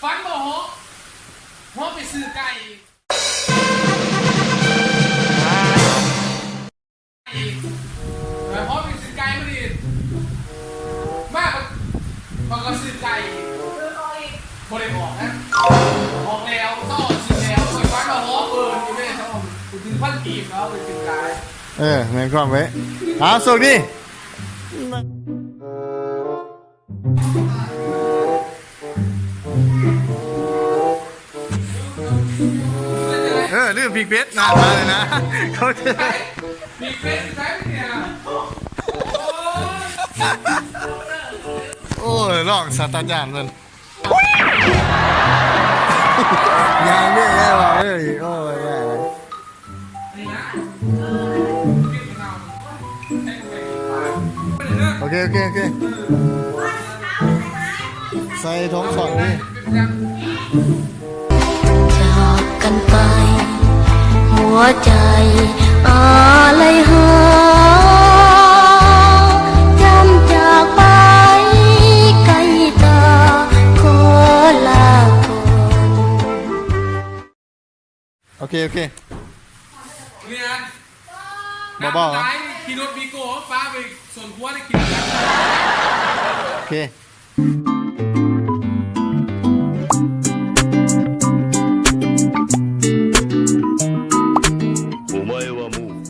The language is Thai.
ฟันบ่ฮะฮะไปซื้อไก่ฮะไปซื้อไก่มาดิมากมันก็ซื้อไก่บริบอกนะออกแล้วซ่อซื้อแล้วไอ้ฟันบ่ฮะอยู่ไม่ได้ซ่อถึงพันกีบแล้วไปซื้อไก่แม่นความไว้สุกดิลืมพิกเพชรนานมาเลยนะเขาจะพิกเพชรใช่ไหมเนี่ยโอ้ยลองสตาร์จานมันยังไม่ได้ว่าเลยโอ้ยได้เลยโอเคใส่ท้องสอนดิจากกันไปหัวใจอะไรหาจำจากไปไกลตาขอลาก่อนโอเคเนี่ยเบาๆนะขี่รถบีโก้ฟ้าไปส่วนหัวได้กินโอเค